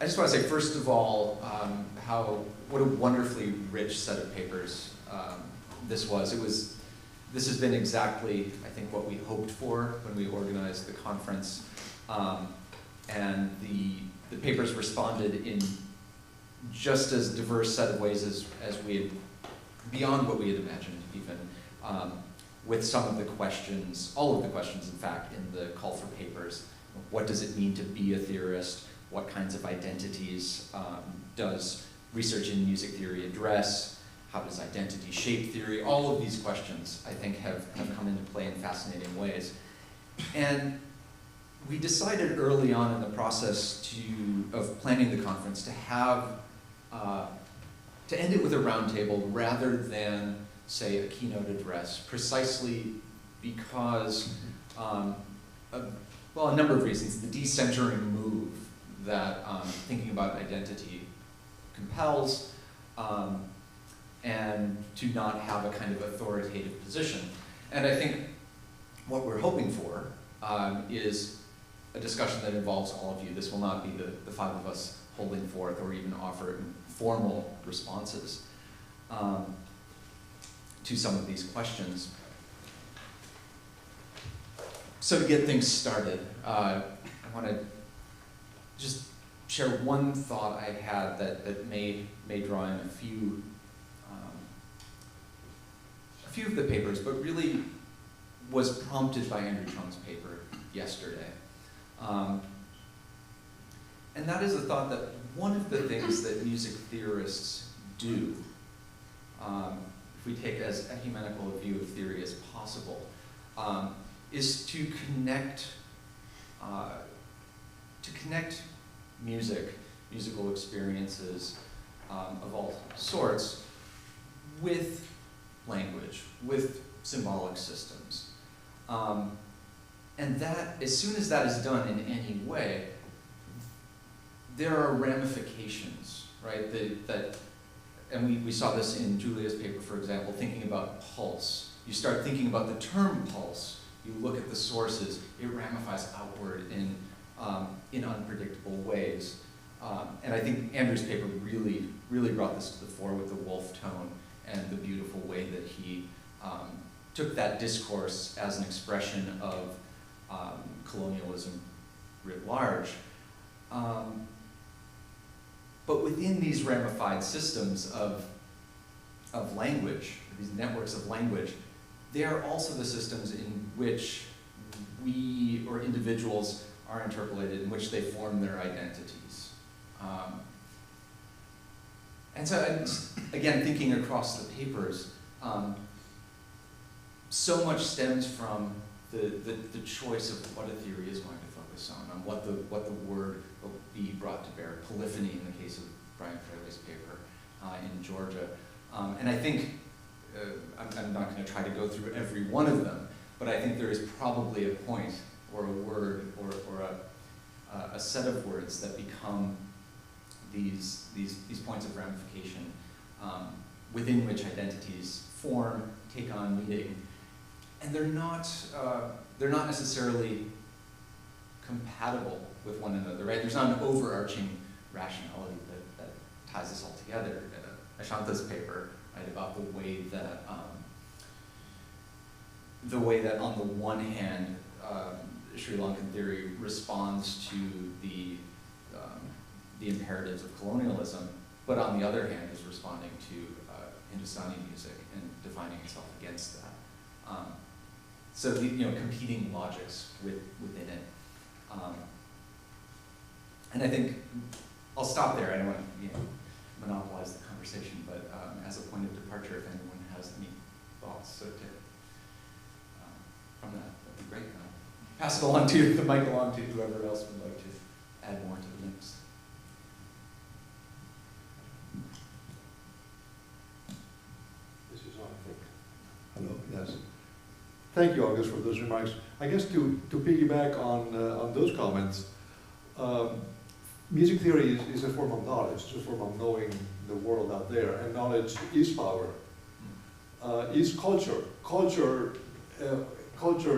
I just want to say, first of all, what a wonderfully rich set of papers this was. This has been exactly, I think, what we hoped for when we organized the conference. And the papers responded in just as diverse set of ways as we had, beyond what we had imagined even, with some of the questions, all of the questions in fact, in the call for papers. What does it mean to be a theorist? What kinds of identities does research in music theory address? How does identity shape theory? All of these questions, I think, have come into play in fascinating ways. And we decided early on in the process of planning the conference to have, to end it with a roundtable rather than, say, a keynote address, precisely because, well, a number of reasons. The decentering move that thinking about identity compels, and to not have a kind of authoritative position. And I think what we're hoping for is a discussion that involves all of you. This will not be the five of us holding forth or even offer formal responses to some of these questions. So to get things started, I want to just share one thought I had that may draw in a few of the papers, but really was prompted by Andrew Chung's paper yesterday. And that is the thought that one of the things that music theorists do, if we take as ecumenical a view of theory as possible, is to connect musical experiences of all sorts with language, with symbolic systems. And that, as soon as that is done in any way, there are ramifications, right? And we saw this in Julia's paper, for example, thinking about pulse. You start thinking about the term pulse, you look at the sources, it ramifies outward in unpredictable ways. And I think Andrew's paper really brought this to the fore with the wolf tone and the beautiful way that he took that discourse as an expression of colonialism writ large. But within these ramified systems of language, these networks of language, they are also the systems in which we or individuals are interpolated, in which they form their identities. And so, again, thinking across the papers, so much stems from the choice of what a theory is going to focus on what the word will be brought to bear. Polyphony in the case of Brian Fraley's paper in Georgia. And I think, I'm not going to try to go through every one of them, but I think there is probably a point or a word or a set of words that become these points of ramification within which identities form, take on meaning, and they're not necessarily compatible with one another, right? There's not an overarching rationality that ties this all together. Ashanta's paper, right, about the way that on the one hand, Sri Lankan theory responds to the imperatives of colonialism, but on the other hand is responding to Hindustani music and defining itself against that. So the competing logics within it. And I think I'll stop there. I don't want to monopolize the conversation, but as a point of departure, if anyone has any thoughts, so from that'd be great. Pass it along to the mic along to whoever else would like to add more to the mix. This is on, I think. Hello. Yes. Thank you, August, for those remarks. I guess to piggyback on those comments, music theory is a form of knowledge, it's a form of knowing the world out there, and knowledge is power, is culture. Culture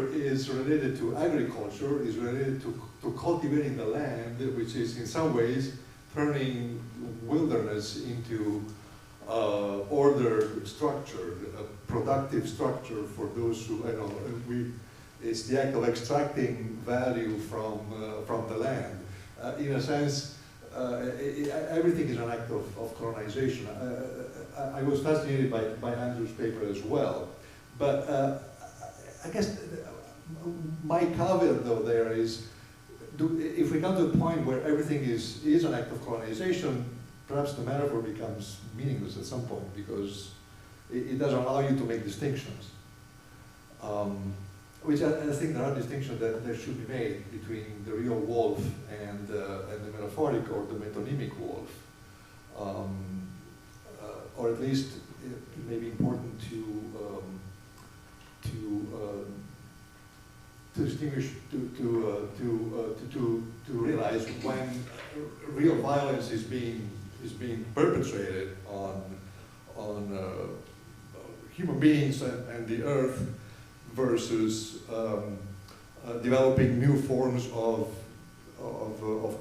is related to agriculture, is related to cultivating the land, which is in some ways turning wilderness into order structure, a productive structure for those who, it's the act of extracting value from the land. In a sense, everything is an act of colonization. I was fascinated by Andrew's paper as well, but I guess my caveat though there is, if we come to a point where everything is an act of colonization, perhaps the metaphor becomes meaningless at some point because it doesn't allow you to make distinctions. Which I think there are distinctions that should be made between the real wolf and the metaphoric or the metonymic wolf. Or at least it may be important to distinguish, to realize when real violence is being perpetrated on human beings and the earth versus developing new forms of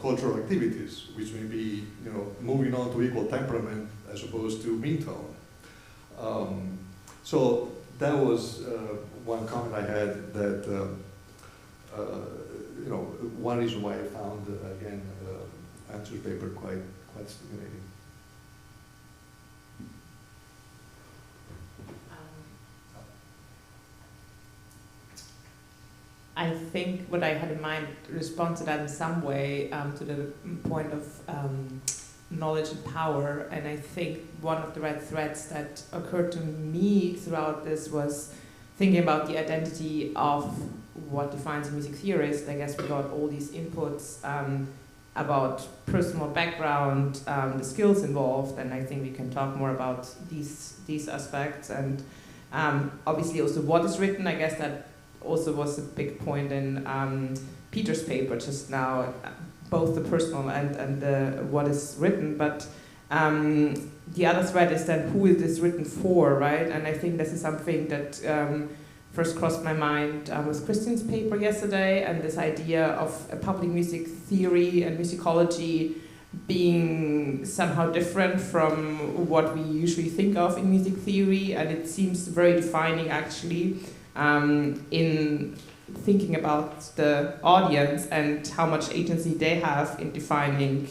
cultural activities, which may be, moving on to equal temperament as opposed to mean tone. So that was one comment I had that, one reason why I found, again, Andrew's paper quite stimulating. I think what I had in mind responds to that in some way, to the point of knowledge and power. And I think one of the red threads that occurred to me throughout this was thinking about the identity of what defines a music theorist. I guess we got all these inputs about personal background, the skills involved, and I think we can talk more about these aspects. And obviously also what is written, I guess that also was a big point in Peter's paper just now, both the personal and the what is written, but the other thread is then who is this written for, right? And I think this is something that first crossed my mind with Christian's paper yesterday, and this idea of a public music theory and musicology being somehow different from what we usually think of in music theory, and it seems very defining actually in thinking about the audience and how much agency they have in defining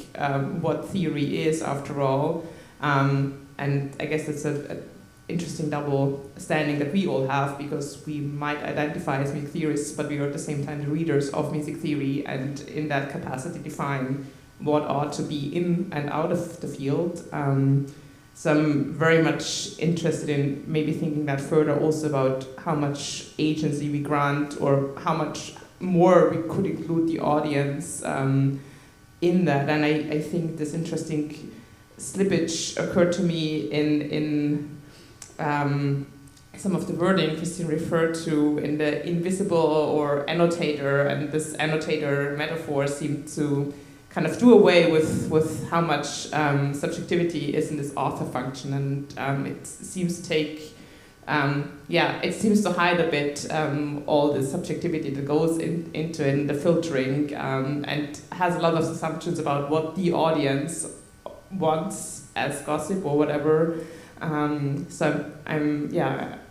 what theory is after all. And I guess it's an interesting double standing that we all have, because we might identify as music theorists, but we are at the same time the readers of music theory, and in that capacity define what ought to be in and out of the field. So I'm very much interested in maybe thinking that further also about how much agency we grant, or how much more we could include the audience in that. And I think this interesting slippage occurred to me in some of the wording Christian referred to in the invisible or annotator, and this annotator metaphor seemed to kind of do away with how much subjectivity is in this author function, and it seems to take, it seems to hide a bit all the subjectivity that goes into in the filtering, and has a lot of assumptions about what the audience wants as gossip or whatever. So I'm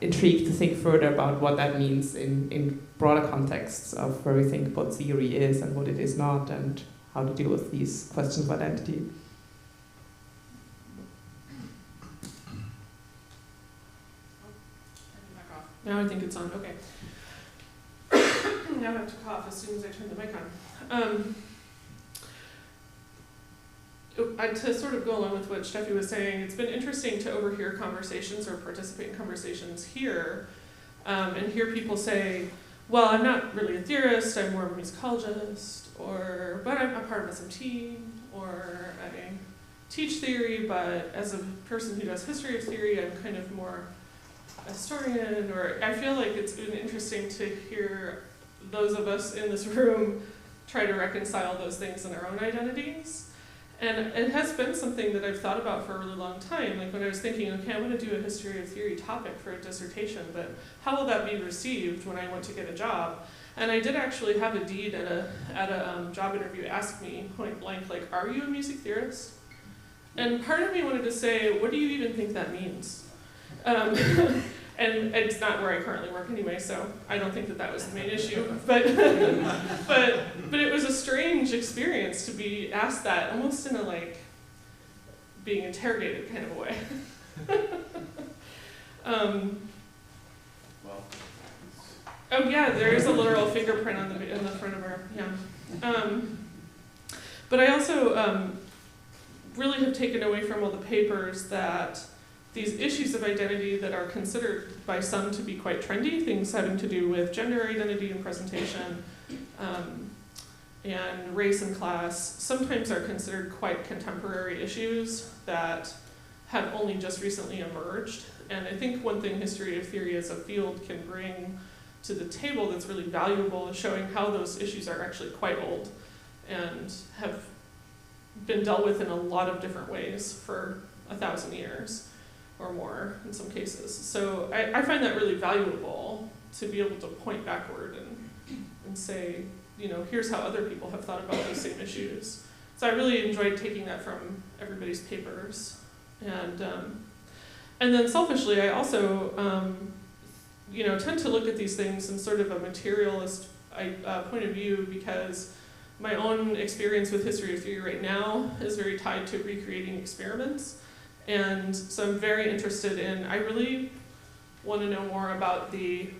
intrigued to think further about what that means in broader contexts of where we think what theory is and what it is not, and how to deal with these questions of identity. Now I think it's on, okay. Now I have to cough as soon as I turn the mic on. To sort of go along with what Steffi was saying, it's been interesting to overhear conversations or participate in conversations here, and hear people say, well, I'm not really a theorist, I'm more of a musicologist, but I'm a part of SMT, or I teach theory, but as a person who does history of theory, I'm kind of more a historian, or I feel like it's been interesting to hear those of us in this room try to reconcile those things in our own identities. And it has been something that I've thought about for a really long time. Like when I was thinking, okay, I'm going to do a history of theory topic for a dissertation, but how will that be received when I want to get a job? And I did actually have a dean at a job interview ask me point blank, like, are you a music theorist? And part of me wanted to say, what do you even think that means? And it's not where I currently work anyway, so I don't think that that was the main issue. But it was a strange experience to be asked that, almost in a like being interrogated kind of a way. Oh yeah, there is a literal fingerprint on in the front of our, yeah. But I also really have taken away from all the papers that these issues of identity that are considered by some to be quite trendy, things having to do with gender identity and presentation, and race and class, sometimes are considered quite contemporary issues that have only just recently emerged. And I think one thing history of theory as a field can bring to the table that's really valuable is showing how those issues are actually quite old and have been dealt with in a lot of different ways for 1,000 years or more in some cases. So I find that really valuable to be able to point backward and say, you know, here's how other people have thought about those same issues. So I really enjoyed taking that from everybody's papers. And then selfishly, I also you know, tend to look at these things in sort of a materialist point of view, because my own experience with history of theory right now is very tied to recreating experiments. And so I'm very interested in, I really want to know more about the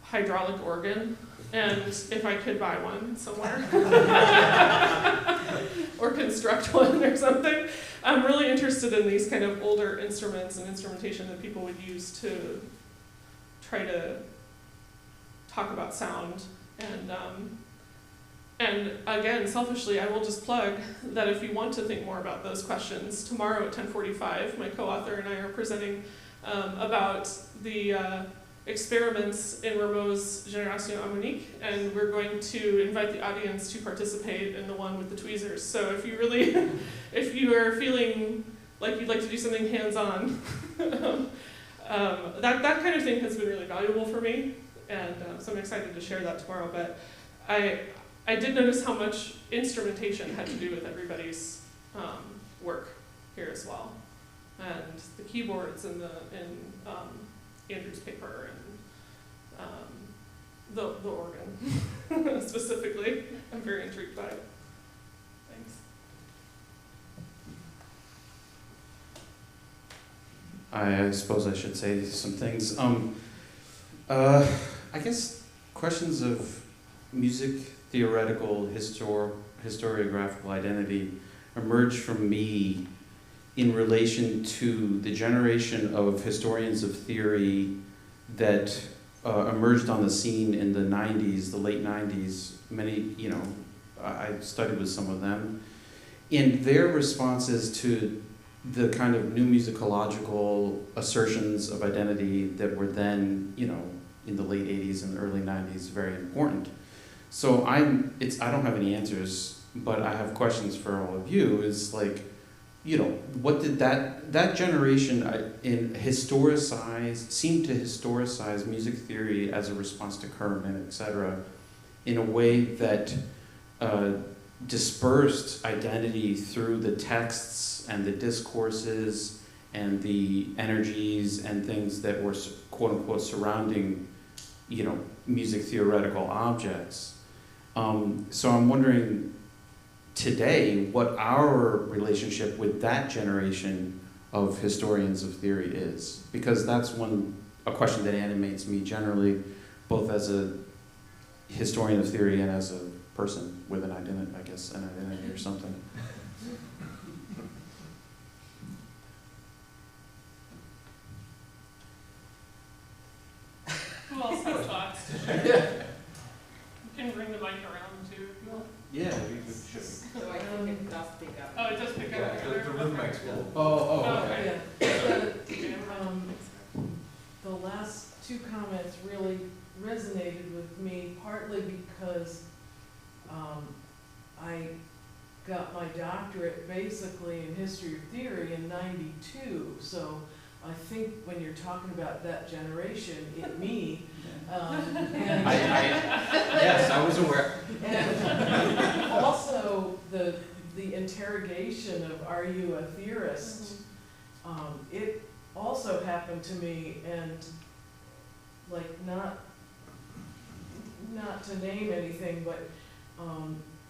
hydraulic organ, and if I could buy one somewhere, or construct one or something. I'm really interested in these kind of older instruments and instrumentation that people would use to try to talk about sound. And again, selfishly, I will just plug that if you want to think more about those questions, tomorrow at 10:45, my co-author and I are presenting about the experiments in Rameau's Génération Harmonique, and we're going to invite the audience to participate in the one with the tweezers. So if you really, if you are feeling like you'd like to do something hands-on, that kind of thing has been really valuable for me, and so I'm excited to share that tomorrow. But I did notice how much instrumentation had to do with everybody's work here as well, and the keyboards and Andrew's paper and the organ specifically. I'm very intrigued by it. Thanks. I suppose I should say some things. I guess questions of music theoretical historiographical identity emerged from me in relation to the generation of historians of theory that emerged on the scene in the 90s, the late 90s. Many, you know, I studied with some of them. In their responses to the kind of new musicological assertions of identity that were then, you know, in the late 80s and early 90s, very important. So I don't have any answers, but I have questions for all of you. Is like, you know, what did that generation seemed to historicize music theory as a response to Kerman, etc., in a way that dispersed identity through the texts and the discourses and the energies and things that were quote unquote surrounding, you know, music theoretical objects. So I'm wondering today what our relationship with that generation of historians of theory is, because that's a question that animates me generally, both as a historian of theory and as a person with an identity, I guess, an identity or something. Who else has thoughts to share? You can bring the mic around too if you want. Yeah, we should. So I think it does pick up. Oh, it does pick up. Yeah, the room mic's full. Oh, okay. The last two comments really resonated with me, partly because I got my doctorate basically in history of theory in '92, so I think when you're talking about that generation, me, and interrogation of, are you a theorist? It also happened to me, and like not to name anything, but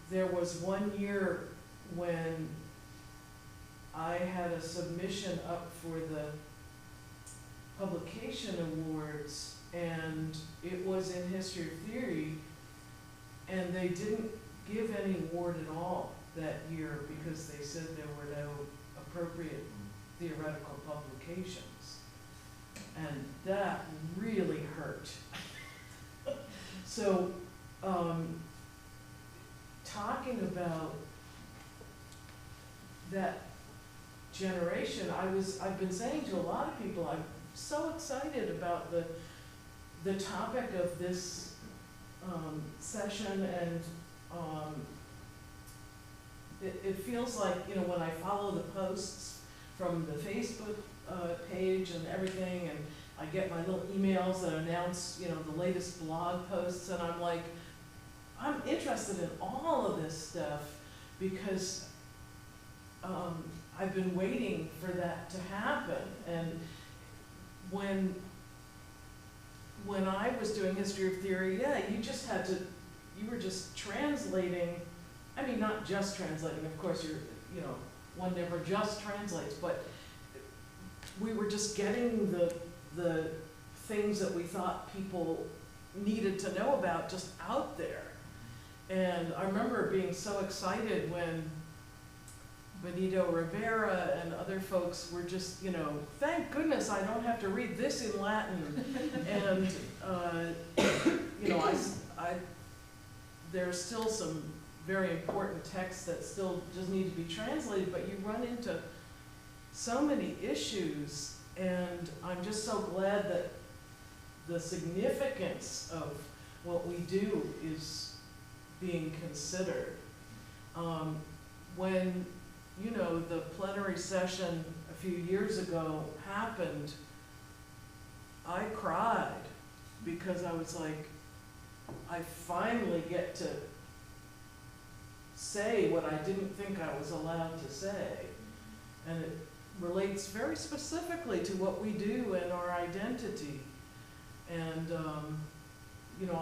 there was one year when I had a submission up for the publication awards, and it was in history of theory, and they didn't give any award at all that year because they said there were no appropriate theoretical publications. And that really hurt. So, talking about that generation, I've been saying to a lot of people, I'm so excited about the topic of this session, and it feels like, you know, when I follow the posts from the Facebook page and everything, and I get my little emails that announce, you know, the latest blog posts, and I'm like, I'm interested in all of this stuff because I've been waiting for that to happen. And when I was doing history of theory, yeah, you were just translating. I mean, not just translating, of course, you know, one never just translates, but we were just getting the things that we thought people needed to know about just out there. And I remember being so excited when Benito Rivera and other folks were just, you know, thank goodness I don't have to read this in Latin. And, you know, there's still some very important texts that still just need to be translated, but you run into so many issues, and I'm just so glad that the significance of what we do is being considered. When, you know, the plenary session a few years ago happened, I cried because I was like, I finally get to say what I didn't think I was allowed to say. And it relates very specifically to what we do and our identity. And, you know,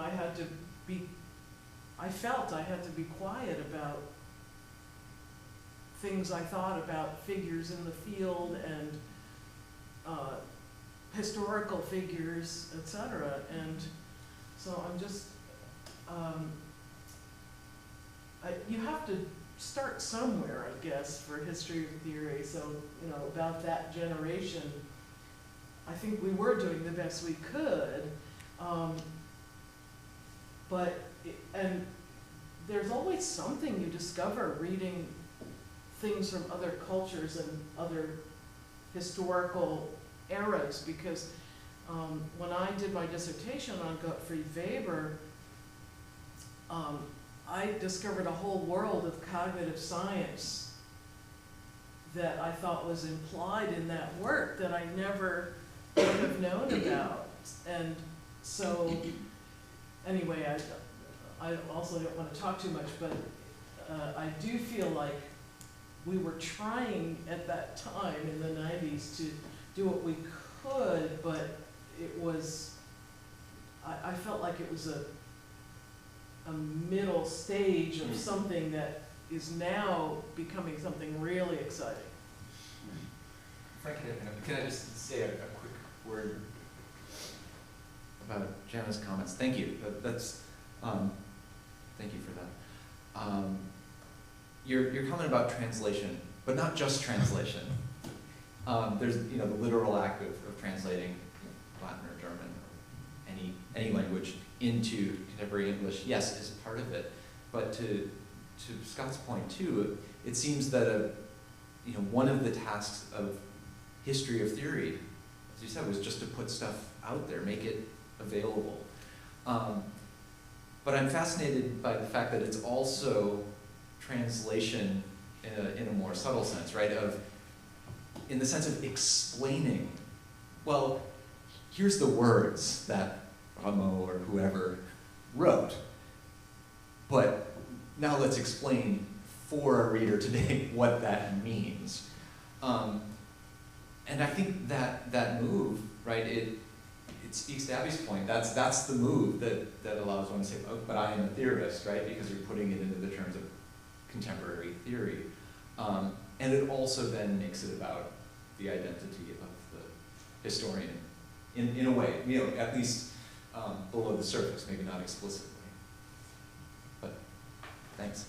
I felt I had to be quiet about things I thought about figures in the field and historical figures, etc. And so I'm just, you have to start somewhere, I guess, for history of theory. So, you know, about that generation, I think we were doing the best we could. And there's always something you discover reading things from other cultures and other historical eras, because when I did my dissertation on Gottfried Weber, I discovered a whole world of cognitive science that I thought was implied in that work that I never would have known about. And so, anyway, I also don't want to talk too much, but I do feel like we were trying at that time in the 90s to do what we could, but it was, I felt like it was a middle stage of something that is now becoming something really exciting. Frank, can I just say a quick word about Jana's comments? Thank you. Thank you for that. Your comment about translation, but not just translation. There's, you know, the literal act of translating Latin or German or any language into contemporary English, yes, is part of it. But to Scott's point too, it seems that you know, one of the tasks of history of theory, as you said, was just to put stuff out there, make it available. But I'm fascinated by the fact that it's also translation in a more subtle sense, right? In the sense of explaining, well, here's the words that Rameau or whoever wrote, but now let's explain for a reader today what that means. And I think that move, right, it speaks to Abby's point. That's the move that allows one to say, oh, but I am a theorist, right? Because you're putting it into the terms of contemporary theory. And it also then makes it about the identity of the historian in a way, you know, at least below the surface, maybe not explicitly. But thanks.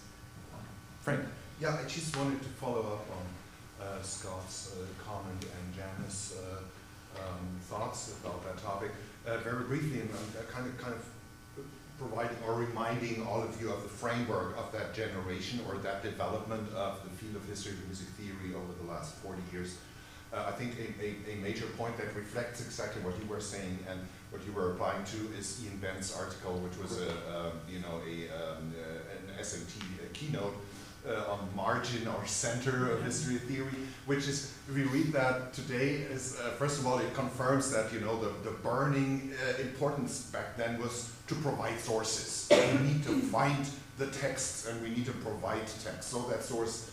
Frank. Yeah, I just wanted to follow up on Scott's comment and Janice's thoughts about that topic. Very briefly, and kind of providing or reminding all of you of the framework of that generation or that development of the field of history of music theory over the last 40 years. I think a major point that reflects exactly what you were saying and what you were applying to is Ian Bent's article, which was an SMT keynote on margin or center of history theory, which is, if we read that today, is first of all, it confirms that, you know, the burning importance back then was to provide sources. We need to find the texts and we need to provide text, so that source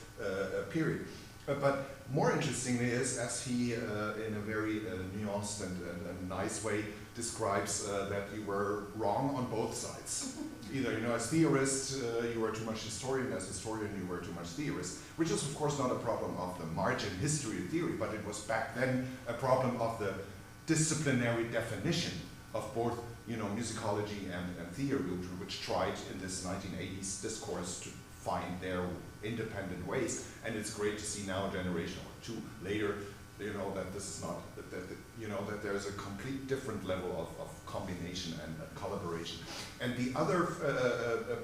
period. But more interestingly is, as he, in a very nuanced and nice way, describes that you were wrong on both sides. Either, you know, as theorist, you were too much historian; as historian, you were too much theorist. Which is, of course, not a problem of the margin history of theory, but it was back then a problem of the disciplinary definition of both, you know, musicology and theory, which tried in this 1980s discourse to find their independent ways. And it's great to see now a generation or two later, you know, that this is not, you know, that there's a complete different level of combination and collaboration. And the other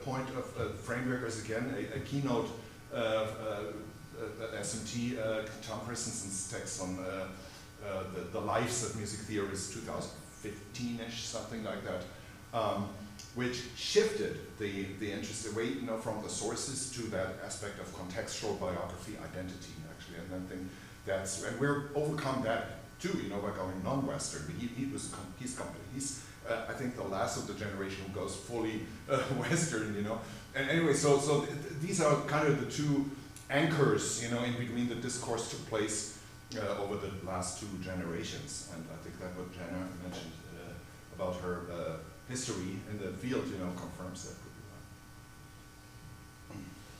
point of framework is, again, a keynote SMT, Tom Christensen's text on the lives of music theorists, 2015-ish, something like that, which shifted the interest away, you know, from the sources to that aspect of contextual biography identity, actually. And I think that's, and we're overcome that too, you know, by going non-Western. He's I think the last of the generation who goes fully Western, you know. And anyway, so these are kind of the two anchors, you know, in between the discourse took place over the last two generations. And I think that what Jana mentioned about her history in the field, you know, confirms that pretty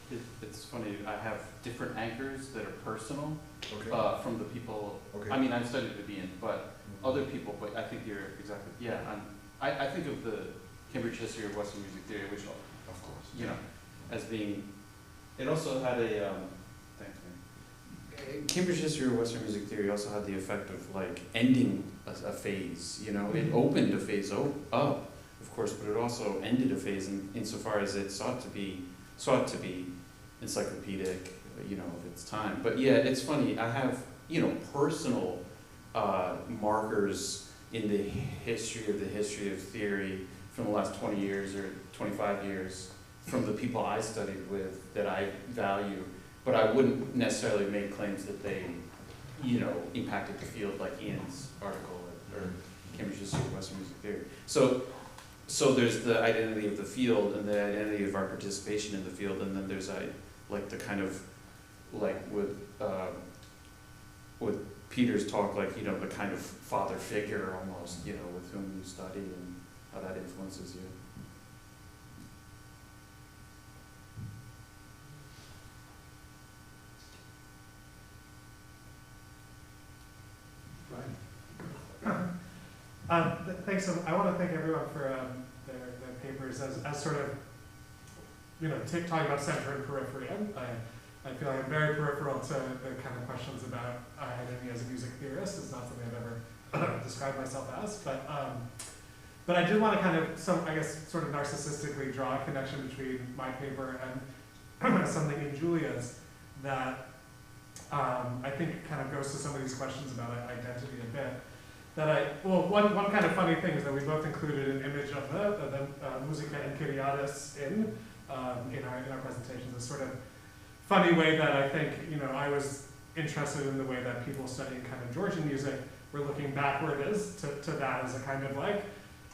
well. It's funny, I have different anchors that are personal from the people. Okay. I mean, I've studied with Ian, but other people, but I think you're exactly, yeah. I think of the Cambridge history of Western music theory, which, Of course. you know, as being, it also had a, Cambridge history of Western music theory also had the effect of like ending a phase, you know. It opened a phase up, of course, but it also ended a phase insofar as it sought to be encyclopedic, you know, of its time. But yeah, it's funny, I have, you know, personal markers in the history of theory from the last 20 years or 25 years from the people I studied with that I value, but I wouldn't necessarily make claims that they, you know, impacted the field like Ian's article or Cambridge history of Western music theory. So there's the identity of the field and the identity of our participation in the field, and then there's like the kind of, like with Peter's talk, like, you know, the kind of father figure almost, you know, with whom you study and how that influences you. Thanks. I want to thank everyone for their papers as sort of, you know, talking about center and periphery. I feel like I'm very peripheral to the kind of questions about identity as a music theorist. It's not something I've ever described myself as, but I did want to kind of, I guess, sort of narcissistically draw a connection between my paper and something in Julia's that I think kind of goes to some of these questions about identity a bit. One kind of funny thing is that we both included an image of the Musica Enchiriadis in our presentations. A sort of funny way that I think, you know, I was interested in the way that people studying kind of Georgian music were looking backward to that as a kind of like,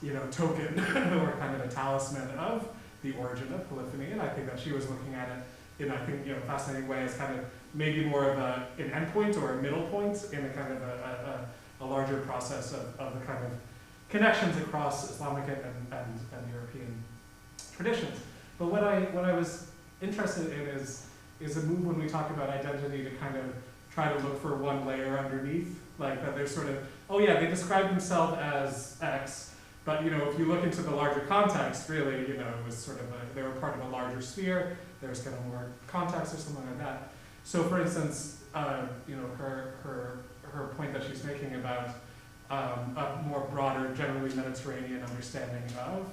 you know, token or kind of a talisman of the origin of polyphony. And I think that she was looking at it in I think fascinating way as kind of maybe more of an endpoint or a middle point in a kind of a larger process of the kind of connections across Islamic and European traditions. But what I was interested in is a move when we talk about identity to kind of try to look for one layer underneath, like that there's sort of, oh yeah, they describe themselves as X, but if you look into the larger context, really, it was sort of they were part of a larger sphere. There's kind of more context or something like that. So, for instance, her point that she's making about a more broader, generally Mediterranean understanding of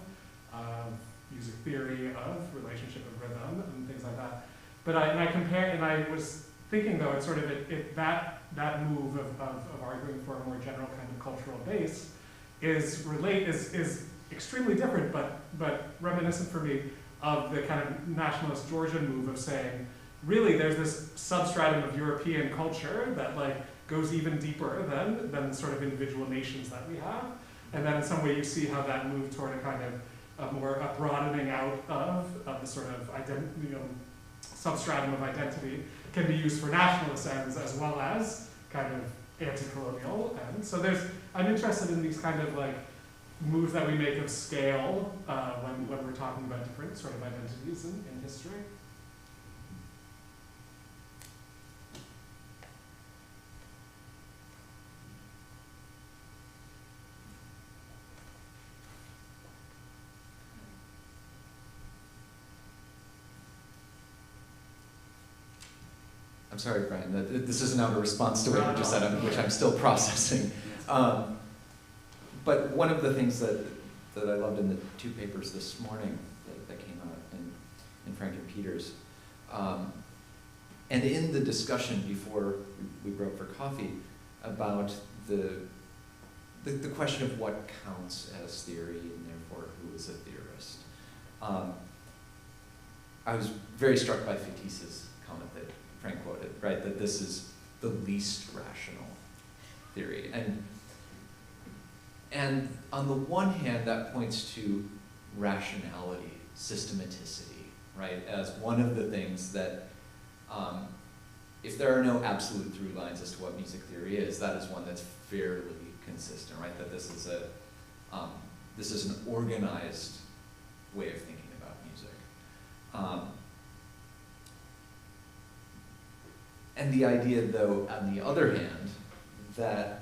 music theory, of relationship of rhythm, and things like that. But I was thinking though, it's sort of that move of arguing for a more general kind of cultural base is extremely different, but reminiscent for me of the kind of nationalist Georgian move of saying, really, there's this substratum of European culture that goes even deeper than the sort of individual nations that we have, and then in some way you see how that moved toward a kind of a broadening out of the sort of substratum of identity can be used for nationalist ends as well as kind of anti-colonial ends. So I'm interested in these kind of moves that we make of scale when we're talking about different sort of identities in history. I'm sorry, Brian, this is not a response to what you just said, which I'm still processing. But one of the things that I loved in the two papers this morning that came out in Frank and Peter's, and in the discussion before we broke for coffee about the question of what counts as theory and therefore who is a theorist, I was very struck by Fatis's comment that Frank quoted, right, that this is the least rational theory. And on the one hand, that points to rationality, systematicity, right, as one of the things that, if there are no absolute through lines as to what music theory is, that is one that's fairly consistent, right, that this is an organized way of thinking about music. And the idea, though, on the other hand, that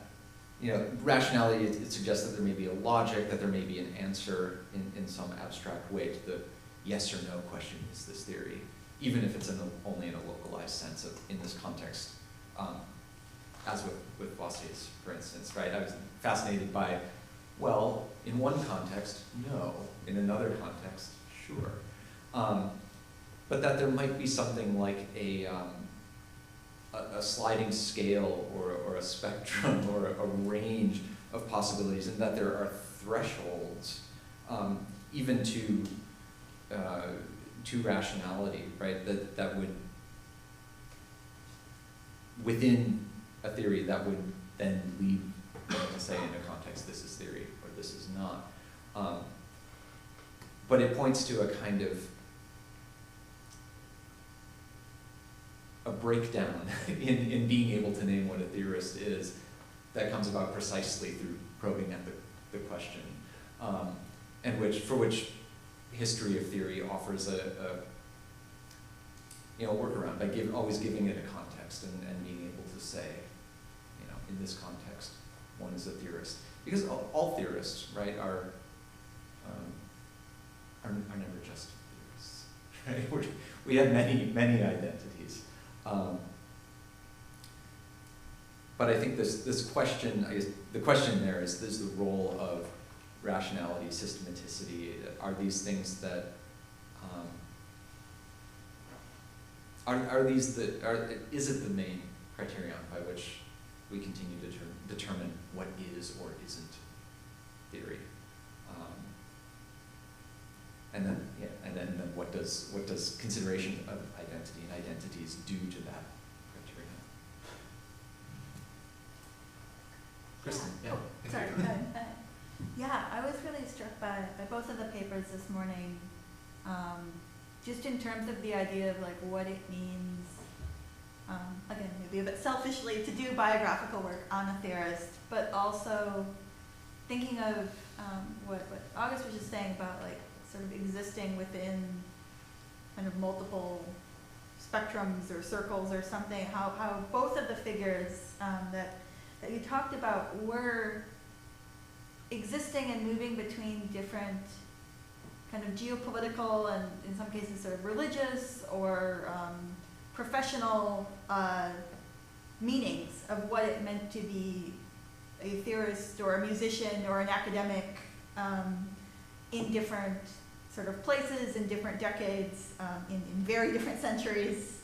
rationality, it suggests that there may be a logic, that there may be an answer in some abstract way to the yes or no question, is this theory, even if it's only in a localized sense in this context, as with Boissier, for instance, right? I was fascinated by, well, in one context, no. In another context, sure. But that there might be something like a sliding scale or a spectrum or a range of possibilities, and that there are thresholds even to rationality, right? That would, within a theory, that would then lead to say in a context, this is theory or this is not. But it points to a kind of a breakdown in being able to name what a theorist is that comes about precisely through probing at the question, and for which history of theory offers a workaround by always giving it a context and being able to say, in this context, one is a theorist, because all theorists, right, are never just theorists, right? We have many identities. But I think this question, I guess the question there is the role of rationality, systematicity. Are these things that is it the main criterion by which we continue to determine what is or isn't theory? And then what does consideration of identity and identities do to that criterion? Kristen, yeah. Oh, sorry. Yeah, I was really struck by both of the papers this morning. just in terms of the idea of like what it means, again, maybe a bit selfishly, to do biographical work on a theorist, but also thinking of what August was just saying about like sort of existing within kind of multiple spectrums or circles or something, how both of the figures that you talked about were existing and moving between different kind of geopolitical and in some cases sort of religious or professional meanings of what it meant to be a theorist or a musician or an academic in different sort of places, in different decades, in very different centuries.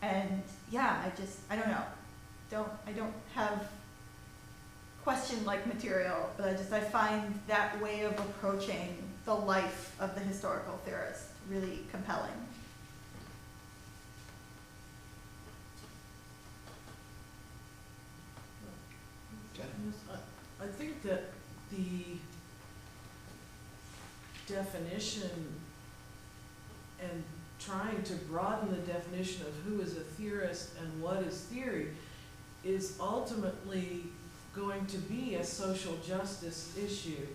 And yeah, I don't know. I don't have question-like material, but I find that way of approaching the life of the historical theorist really compelling. I think that the definition and trying to broaden the definition of who is a theorist and what is theory is ultimately going to be a social justice issue,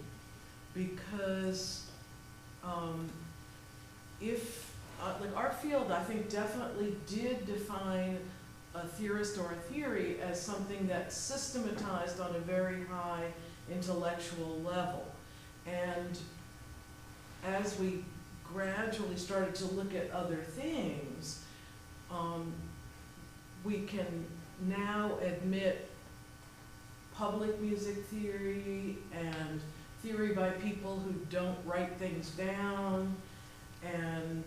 because like our field, I think, definitely did define a theorist or a theory as something that's systematized on a very high intellectual level. And as we gradually started to look at other things, we can now admit public music theory and theory by people who don't write things down, and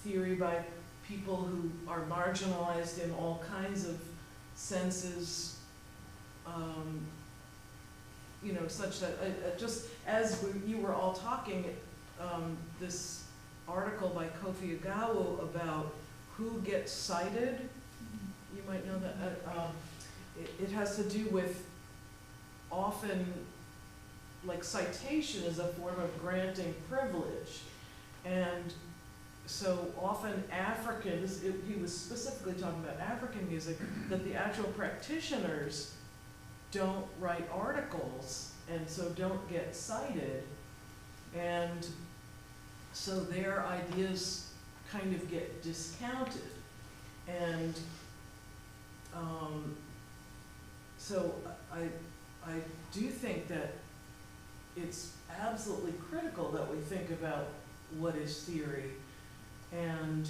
theory by people who are marginalized in all kinds of senses, you know, such that just as you were all talking, this article by Kofi Agawu about who gets cited, you might know that, it has to do with often, like, citation is a form of granting privilege. And so often Africans, he was specifically talking about African music, that the actual practitioners don't write articles and so don't get cited. And so their ideas kind of get discounted. And so I do think that it's absolutely critical that we think about what is theory and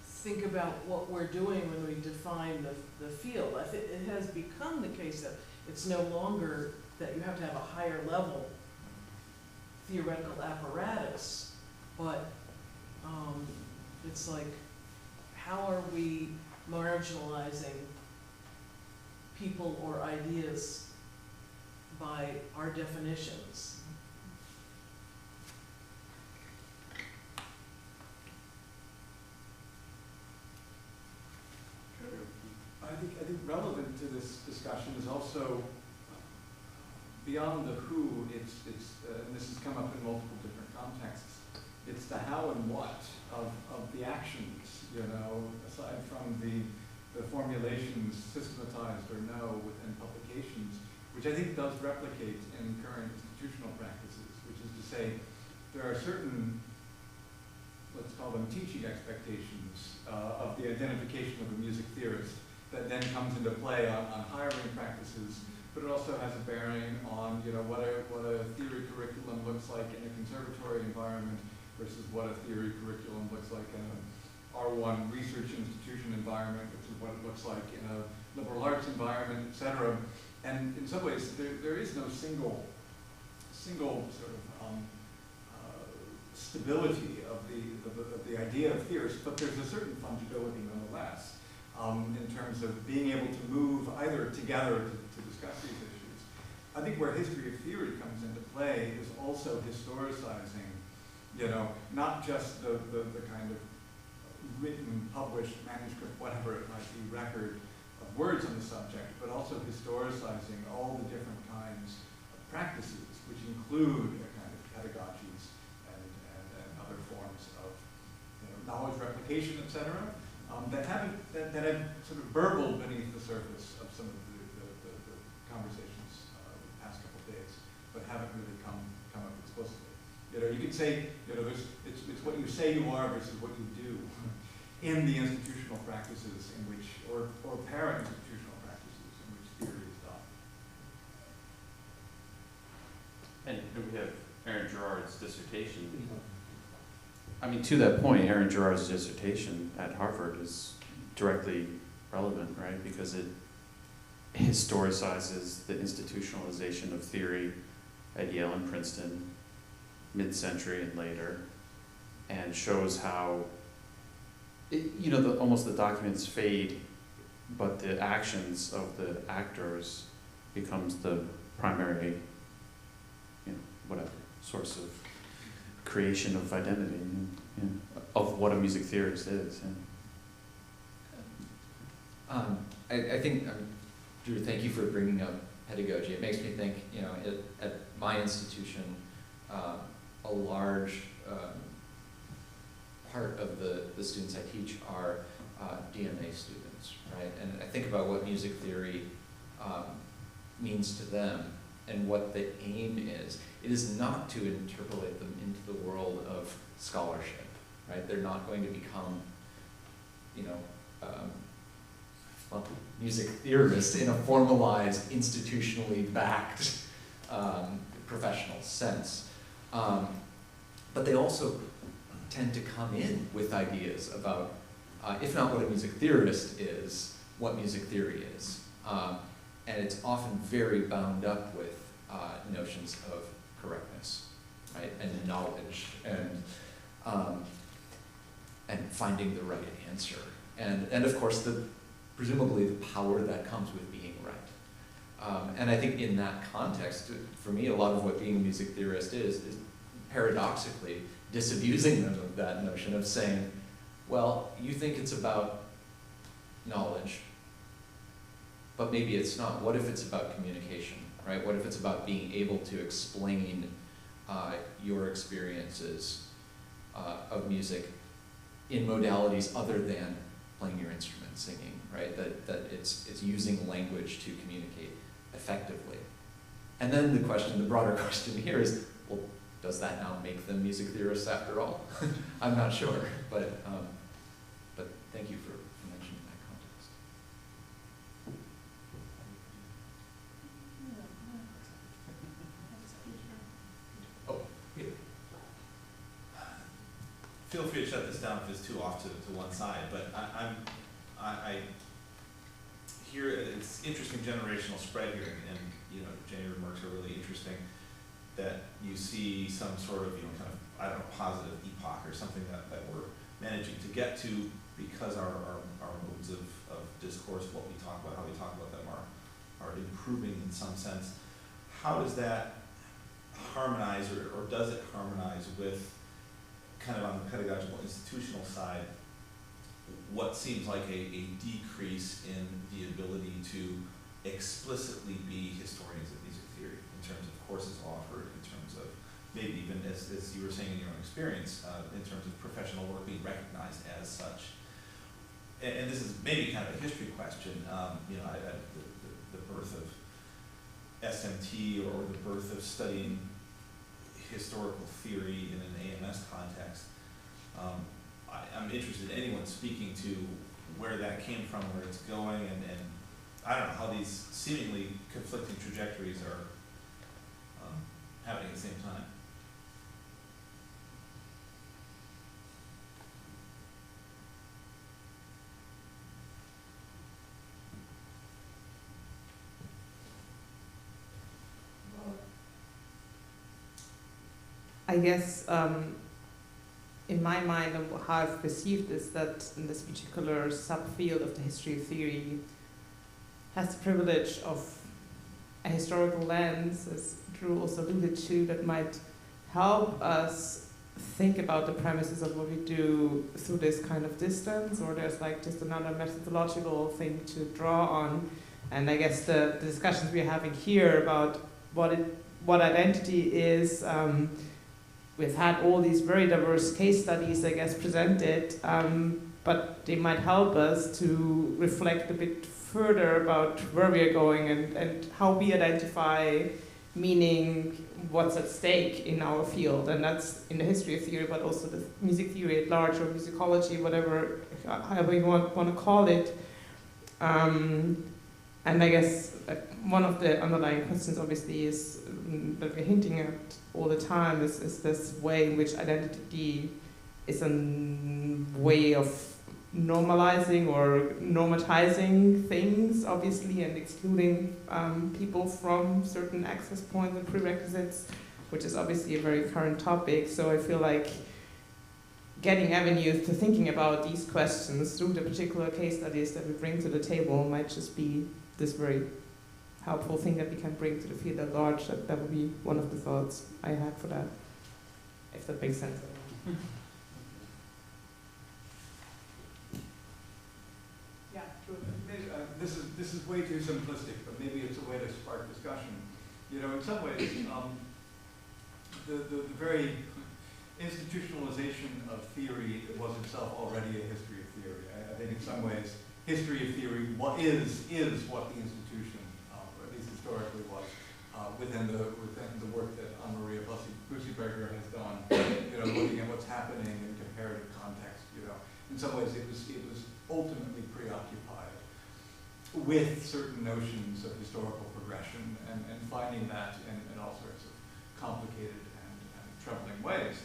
think about what we're doing when we define the field. I think it has become the case that it's no longer that you have to have a higher level theoretical apparatus, but it's like, how are we marginalizing people or ideas by our definitions? I think relevant to this discussion is also beyond the who. It's and this has come up in multiple different contexts. It's the how and what of the actions. You know, aside from the formulations, systematized or no, within publications, which I think does replicate in current institutional practices. Which is to say, there are certain, let's call them teaching expectations of the identification of a music theorist that then comes into play on hiring practices, but it also has a bearing on, you know, what a theory curriculum looks like in a conservatory environment versus what a theory curriculum looks like in an R1 research institution environment, which is what it looks like in a liberal arts environment, et cetera. And in some ways, there is no single sort of stability of the idea of theorists, but there's a certain fungibility nonetheless. In terms of being able to move either together to discuss these issues. I think where history of theory comes into play is also historicizing, you know, not just the kind of written, published, manuscript, whatever it might be, record of words on the subject, but also historicizing all the different kinds of practices, which include a kind of pedagogies and other forms of knowledge replication, etc., that have sort of burbled beneath the surface of some of the conversations the past couple of days, but haven't really come up explicitly. You could say, it's what you say you are versus what you do in the institutional practices in which, or para-institutional practices in which theory is done. And we have Aaron Gerard's dissertation. I mean, to that point, Aaron Gerard's dissertation at Harvard is directly relevant, right? Because it historicizes the institutionalization of theory at Yale and Princeton, mid-century and later, and shows how, almost the documents fade, but the actions of the actors becomes the primary, source of creation of identity, of what a music theorist is. I think, Drew, thank you for bringing up pedagogy. It makes me think, at my institution, a large part of the students I teach are DMA students, right? And I think about what music theory means to them and what the aim is. It is not to interpolate them into the world of scholarship, right? They're not going to become, music theorists in a formalized, institutionally backed professional sense. But they also tend to come in with ideas about, if not what a music theorist is, what music theory is. And it's often very bound up with notions of correctness, right, and knowledge, and finding the right answer, and of course presumably the power that comes with being right. And I think in that context, for me, a lot of what being a music theorist is paradoxically disabusing them of that notion of saying, well, you think it's about knowledge, but maybe it's not. What if it's about communication, right? What if it's about being able to explain your experiences of music in modalities other than playing your instrument, singing, right? That it's using language to communicate effectively. And then the broader question here is, well, does that now make them music theorists after all? I'm not sure, but thank you for mentioning that context. Oh, yeah. Feel free to shut this down if it's too off to one side, but I hear it's interesting generational spread here, and Jenny's remarks are really interesting, that you see some sort of, kind of, positive epoch or something that we're managing to get to because our modes of discourse, what we talk about, how we talk about them are improving in some sense. How does that harmonize, or does it harmonize with, kind of on the pedagogical institutional side, what seems like a decrease in the ability to explicitly be historians of music theory in terms of courses offered, in terms of maybe even as you were saying in your own experience, in terms of professional work being recognized as such. And this is maybe kind of a history question, the birth of SMT, or the birth of studying historical theory in an AMS context. I'm interested in anyone speaking to where that came from, where it's going, and I don't know how these seemingly conflicting trajectories are happening at the same time. I guess in my mind, and how I've perceived is that in this particular subfield of the history of theory has the privilege of a historical lens, as Drew also alluded to, that might help us think about the premises of what we do through this kind of distance, or there's like just another methodological thing to draw on. And I guess the discussions we're having here about what identity is, we've had all these very diverse case studies, I guess, presented, but they might help us to reflect a bit further about where we are going and how we identify meaning, what's at stake in our field. And that's in the history of theory, but also the music theory at large, or musicology, whatever, however you want to call it. And I guess one of the underlying questions, obviously, is that we're hinting at all the time is this way in which identity is a way of normalizing or normatizing things, obviously, and excluding people from certain access points and prerequisites, which is obviously a very current topic. So I feel like getting avenues to thinking about these questions through the particular case studies that we bring to the table might just be this very helpful thing that we can bring to the field at large. That would be one of the thoughts I had for that, if that makes sense. Yeah, true. This is way too simplistic, but maybe it's a way to spark discussion. You know, in some ways, the very institutionalization of theory was itself already a history of theory. I think in some ways, history of theory is what the institution, or at least historically, was within the work that Anne-Maria Bussiberger has done. You know, looking at what's happening in comparative context. You know, in some ways, it was ultimately preoccupied with certain notions of historical progression and finding that in all sorts of complicated and troubling ways.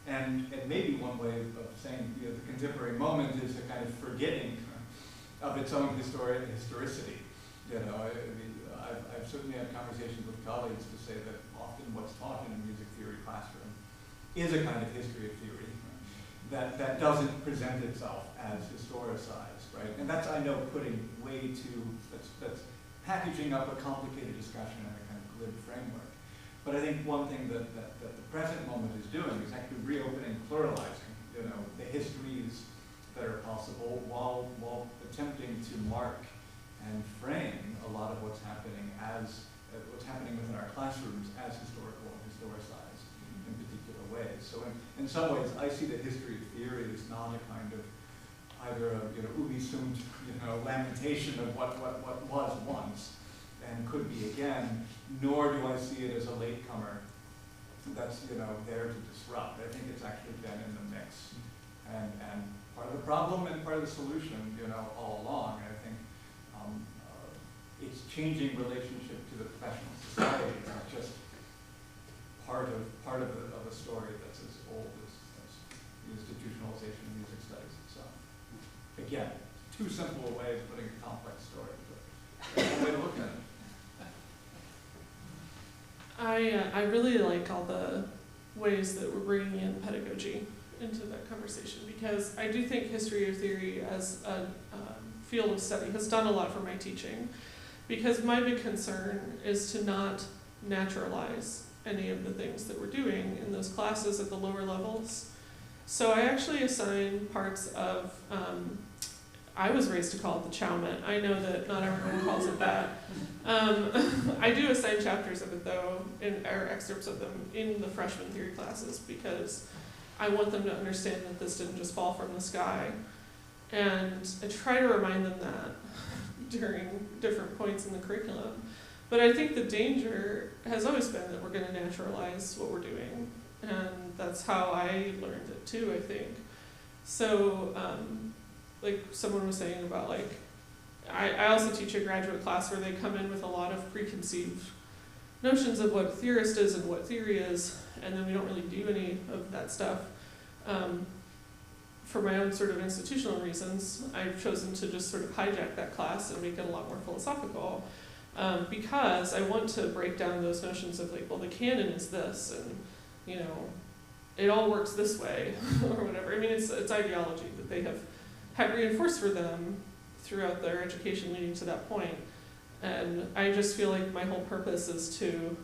And maybe one way of saying, you know, the contemporary moment is a kind of forgetting of its own historicity. You know, I've certainly had conversations with colleagues to say that often what's taught in a music theory classroom is a kind of history of theory that doesn't present itself as historicized, right? And that's, I know, putting way too, that's packaging up a complicated discussion in a kind of glib framework. But I think one thing that the present moment is doing is actually reopening, pluralizing, you know, the histories that are possible while attempting to mark and frame a lot of what's happening within our classrooms as historical and historicized in particular ways. So in some ways, I see the history of theory as not a kind of either a, you know, ubi sunt, you know, lamentation of what was once and could be again, nor do I see it as a latecomer that's, you know, there to disrupt. I think it's actually been in the mix and part of the problem and part of the solution, you know, all along. And I think its changing relationship to the professional society is just part of a story that's as old as the institutionalization of music studies itself. Again, too simple a way of putting a complex story, but that's one way to look at it. I really like all the ways that we're bringing in pedagogy into that conversation, because I do think history of theory as a field of study has done a lot for my teaching, because my big concern is to not naturalize any of the things that we're doing in those classes at the lower levels. So I actually assign parts of, I was raised to call it the Chowmet. I know that not everyone calls it that. I do assign chapters of it though, or excerpts of them in the freshman theory classes, because I want them to understand that this didn't just fall from the sky. And I try to remind them that during different points in the curriculum. But I think the danger has always been that we're going to naturalize what we're doing. And that's how I learned it too, I think. So, like someone was saying about like, I also teach a graduate class where they come in with a lot of preconceived notions of what a theorist is and what theory is, and then we don't really do any of that stuff. For my own sort of institutional reasons, I've chosen to just sort of hijack that class and make it a lot more philosophical, because I want to break down those notions of like, well, the canon is this, and you know, it all works this way, or whatever. I mean, it's ideology that they have had reinforced for them throughout their education leading to that point. And I just feel like my whole purpose is to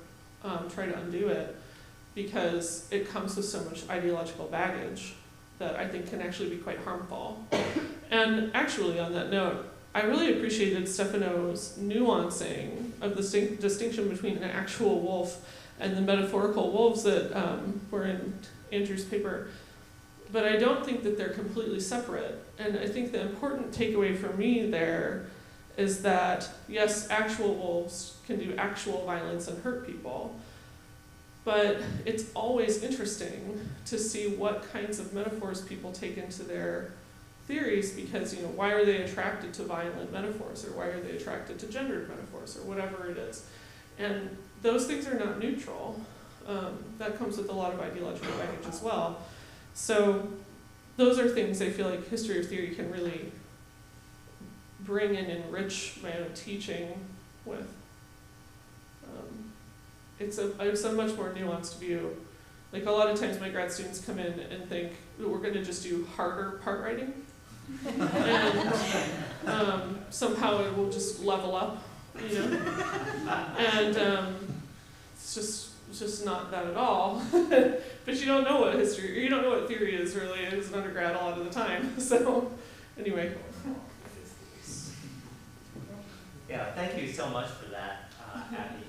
try to undo it. because it comes with so much ideological baggage that I think can actually be quite harmful. And actually, on that note, I really appreciated Stefano's nuancing of the distinction between an actual wolf and the metaphorical wolves that were in Andrew's paper. But I don't think that they're completely separate. And I think the important takeaway for me there is that, yes, actual wolves can do actual violence and hurt people, but it's always interesting to see what kinds of metaphors people take into their theories, because, you know, why are they attracted to violent metaphors, or why are they attracted to gendered metaphors, or whatever it is. And those things are not neutral. That comes with a lot of ideological baggage as well. So those are things I feel like history of theory can really bring and enrich my own teaching with. It's a much more nuanced view. Like, a lot of times my grad students come in and think that we're going to just do harder part writing, and somehow it will just level up, you know. And it's just not that at all. But you don't know what history, or you don't know what theory is really as an undergrad a lot of the time. So anyway. Yeah, thank you so much for that, Abby.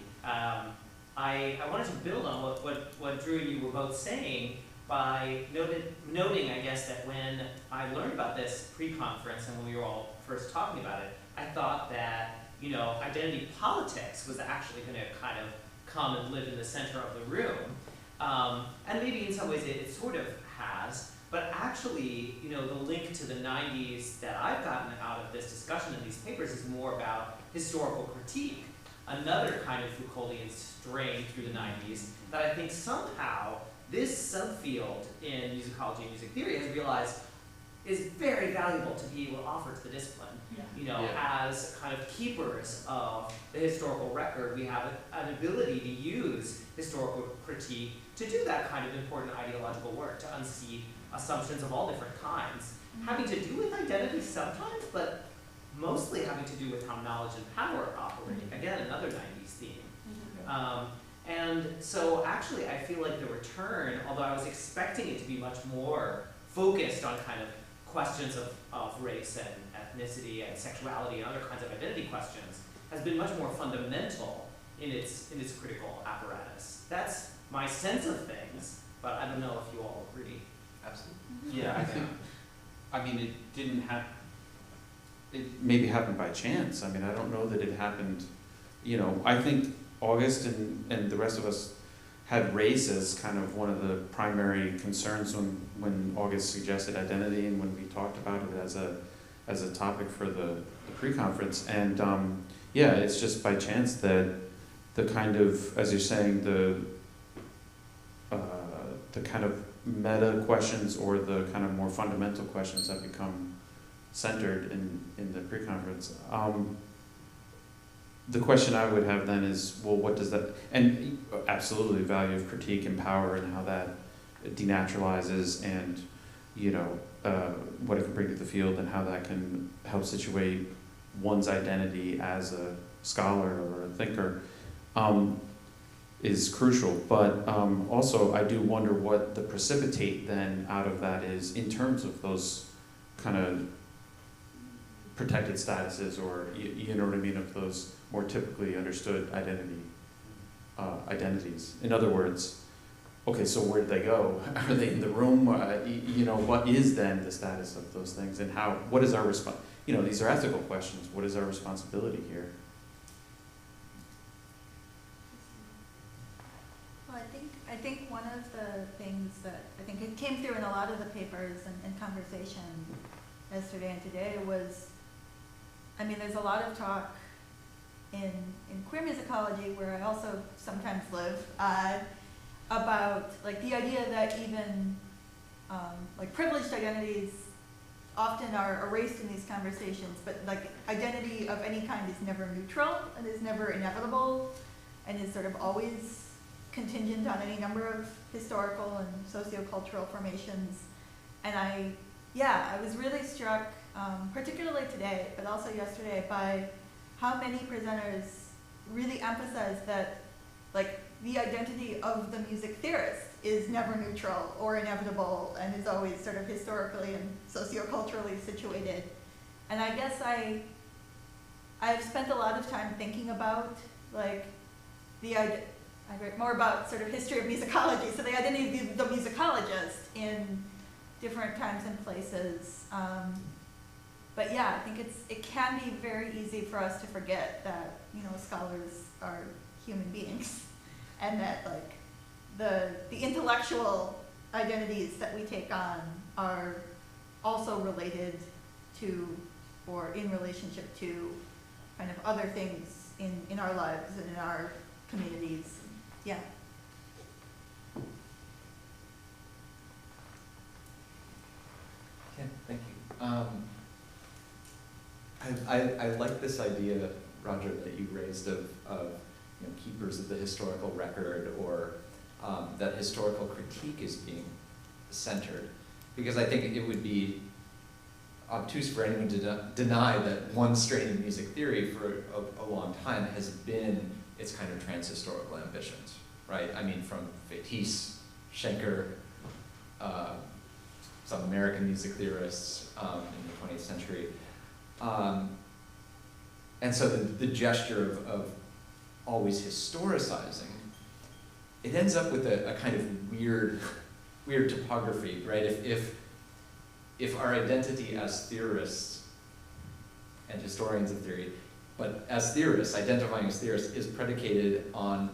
I wanted to build on what Drew and you were both saying by noting, I guess, that when I learned about this pre-conference and when we were all first talking about it, I thought that, you know, identity politics was actually going to kind of come and live in the center of the room. And maybe in some ways it sort of has, but actually, you know, the link to the 90s that I've gotten out of this discussion in these papers is more about historical critique, another kind of Foucauldian strain through the 90s that I think somehow this subfield in musicology and music theory has realized is very valuable to be able to offer to the discipline. Yeah. You know, as kind of keepers of the historical record, we have an ability to use historical critique to do that kind of important ideological work, to unseat assumptions of all different kinds, having to do with identity sometimes, but mostly having to do with how knowledge and power operate. Again, another 90s theme. And so actually I feel like the return, although I was expecting it to be much more focused on kind of questions of race and ethnicity and sexuality and other kinds of identity questions, has been much more fundamental in its critical apparatus. That's my sense of things, but I don't know if you all agree. Absolutely. Yeah, I mean, it didn't happen, it maybe happened by chance. I mean, I don't know that it happened, you know, I think August and the rest of us had race as kind of one of the primary concerns when August suggested identity and when we talked about it as a topic for the pre-conference. And yeah, it's just by chance that the kind of, as you're saying, the kind of meta questions or the kind of more fundamental questions have become centered in the pre-conference. The question I would have then is, well, what does that, and absolutely value of critique and power and how that denaturalizes and, you know, what it can bring to the field and how that can help situate one's identity as a scholar or a thinker is crucial. But also I do wonder what the precipitate then out of that is in terms of those kind of protected statuses, or you know what I mean, of those more typically understood identities. In other words, okay, so where did they go? Are they in the room? You know, what is then the status of those things, and how? What is our response? You know, these are ethical questions. What is our responsibility here? Well, I think one of the things that I think it came through in a lot of the papers and conversation yesterday and today was, I mean, there's a lot of talk in queer musicology, where I also sometimes live, about like the idea that even like privileged identities often are erased in these conversations, but like identity of any kind is never neutral and is never inevitable and is sort of always contingent on any number of historical and sociocultural formations. And I was really struck, particularly today, but also yesterday, by how many presenters really emphasize that, like, the identity of the music theorist is never neutral or inevitable and is always sort of historically and socioculturally situated. And I guess I've spent a lot of time thinking about like I write more about sort of history of musicology, so the identity of the musicologist in different times and places. But yeah, I think it can be very easy for us to forget that, you know, scholars are human beings, and that like the intellectual identities that we take on are also related to or in relationship to kind of other things in our lives and in our communities. Yeah. Okay, thank you. I like this idea, Roger, that you raised of you know, keepers of the historical record, or that historical critique is being centered, because I think it would be obtuse for anyone to deny that one strain of music theory for a long time has been its kind of trans-historical ambitions, right? I mean, from Fétis, Schenker, some American music theorists in the 20th century. And so the gesture of always historicizing, it ends up with a kind of weird topography, right? If our identity as theorists and historians of theory, but as theorists, identifying as theorists, is predicated on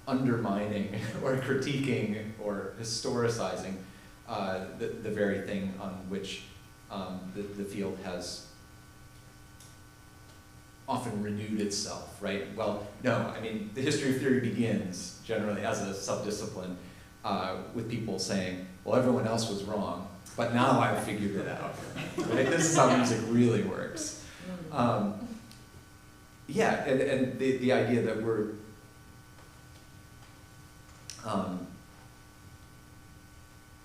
undermining or critiquing or historicizing the very thing on which the field has often renewed itself, right? Well, no, I mean, the history of theory begins generally as a subdiscipline with people saying, well, everyone else was wrong, but now I've figured it out. Right? This is how music really works. Yeah, and the idea that we're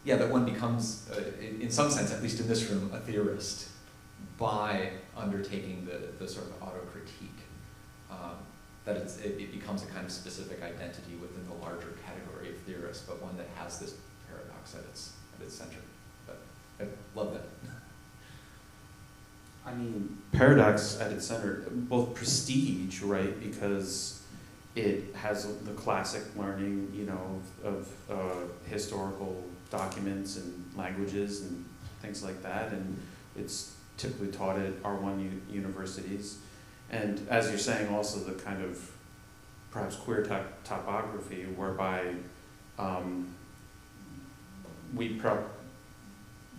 yeah, that one becomes, in some sense, at least in this room, a theorist by undertaking the sort of auto-critique. That it becomes a kind of specific identity within the larger category of theorists, but one that has this paradox at its center. But I love that. I mean, paradox at its center, both prestige, right, because it has the classic learning, you know, of historical documents and languages and things like that, and it's typically taught at R1 universities. And as you're saying, also the kind of perhaps queer topography whereby we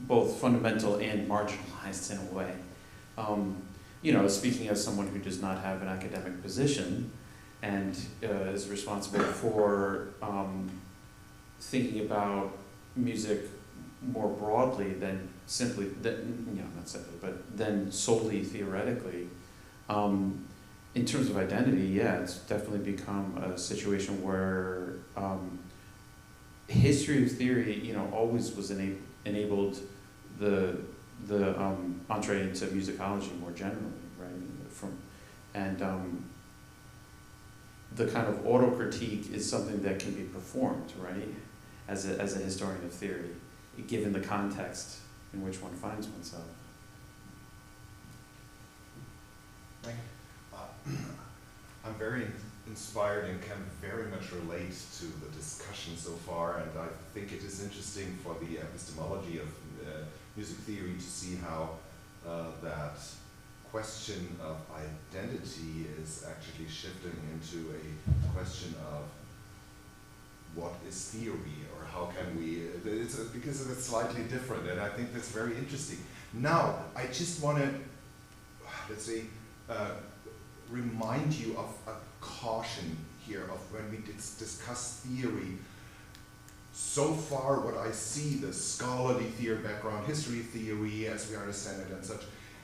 both fundamental and marginalized in a way. You know, speaking as someone who does not have an academic position and is responsible for thinking about music more broadly than simply, not simply, but then solely theoretically. In terms of identity, yeah, it's definitely become a situation where history of theory, you know, always was enabled the entree into musicology more generally, right? The kind of auto-critique is something that can be performed, right, as a historian of theory, given the context in which one finds oneself. Right. I'm very inspired and can very much relate to the discussion so far, and I think it is interesting for the epistemology of music theory to see how that question of identity is actually shifting into a question of what is theory, or how can we, because it's slightly different, and I think that's very interesting. Now, I just want to, let's say, remind you of a caution here of when we discuss theory. So far, what I see, the scholarly theory background, history theory, as we understand it and such,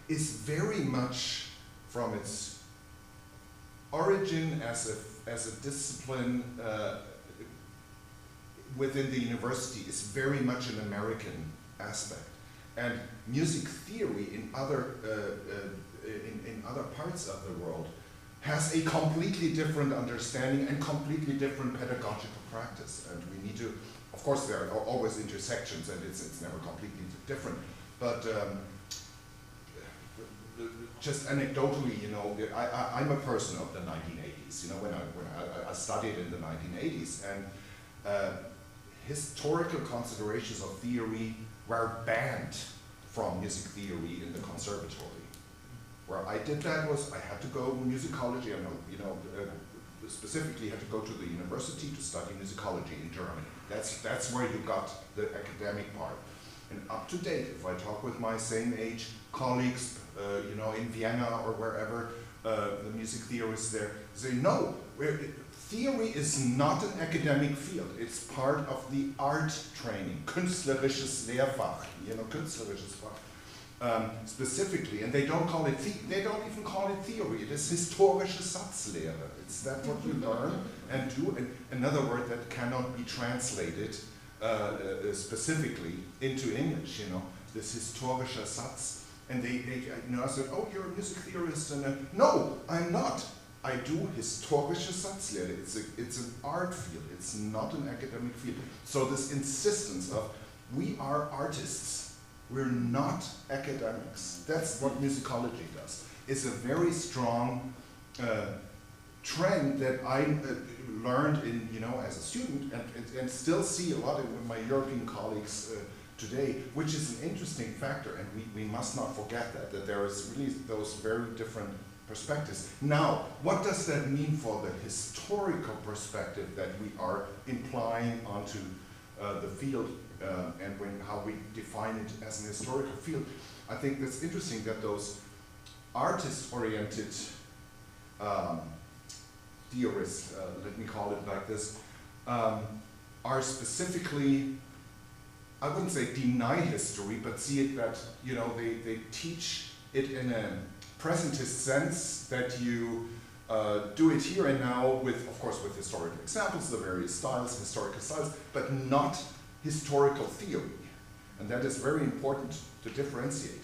is very much from its origin as a discipline within the university is very much an American aspect. And music theory in other parts of the world has a completely different understanding and completely different pedagogical practice. And we need to, of course, there are always intersections, and it's never completely different. But just anecdotally, you know, I'm a person of the 1980s. You know, when I studied in the 1980s, and historical considerations of theory were banned from music theory in the conservatory. Where I did that was I had to go musicology. I know, you know, specifically had to go to the university to study musicology in Germany. That's where you got the academic part. And up to date, if I talk with my same age colleagues, you know, in Vienna or wherever, the music theorists there say, no, theory is not an academic field. It's part of the art training, künstlerisches Lehrfach, you know, künstlerisches Fach. Specifically, and they don't call it, they don't even call it theory. It is historische Satzlehre. It's that what you learn and do. And another word that cannot be translated specifically into English. You know, this historische Satz. And they you know, I said, oh, you're a music theorist, and no, I'm not. I do historische Satzlehre. It's an art field. It's not an academic field. So this insistence of we are artists. We're not academics. That's what musicology does. It's a very strong trend that I learned in, you know, as a student, and still see a lot of my European colleagues today, which is an interesting factor, and we must not forget that there is really those very different perspectives. Now, what does that mean for the historical perspective that we are implying onto the field? And how we define it as an historical field. I think that's interesting that those artist-oriented theorists, let me call it like this, are specifically, I wouldn't say deny history, but see it that, you know, they teach it in a presentist sense, that you do it here and now with, of course, with historical examples, the various styles, historical styles, but not historical theory. And that is very important to differentiate.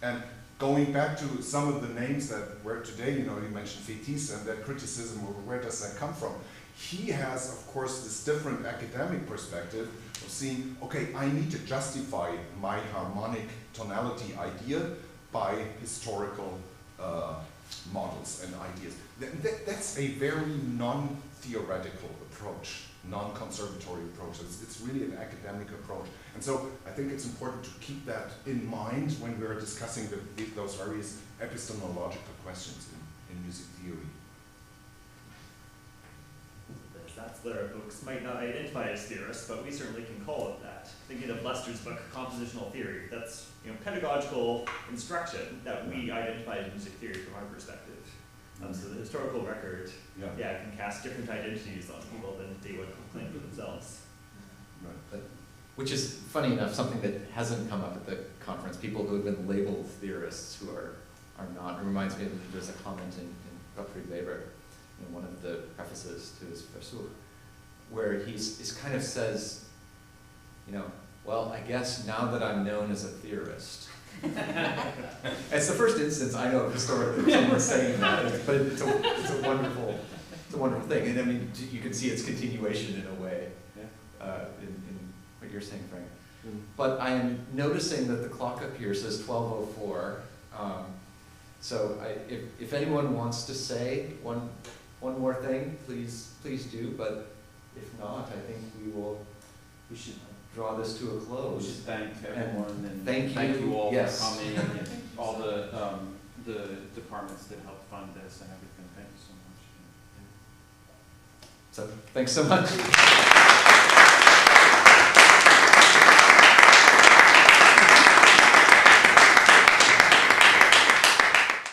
And going back to some of the names that were today, you know, you mentioned Fétis and that criticism, where does that come from? He has, of course, this different academic perspective of seeing, okay, I need to justify my harmonic tonality idea by historical models and ideas. That's a very non-theoretical approach. Non-conservatory approach. It's really an academic approach. And so I think it's important to keep that in mind when we're discussing those various epistemological questions in music theory. Satzlehre books might not identify as theorists, but we certainly can call it that. Thinking of Lester's book, Compositional Theory, that's, you know, pedagogical instruction that we identify as music theory from our perspective. So the historical record, can cast different identities on people than they would claim for themselves. Right. But, which is, funny enough, something that hasn't come up at the conference. People who have been labeled theorists who are not. It reminds me of, there's a comment in Gottfried Weber, in one of the prefaces to his Versuch, where he kind of says, you know, well, I guess now that I'm known as a theorist. It's the first instance I know of historically someone saying that, but it's a wonderful thing. And I mean, you can see its continuation in a way, in what you're saying, Frank. But I am noticing that the clock up here says 12:04. So if anyone wants to say one more thing, please do. But if not, I think we should draw this to a close. We should thank everyone and thank you all yes. for coming and all the departments that helped fund this and everything. Thank you so much. So thanks so much.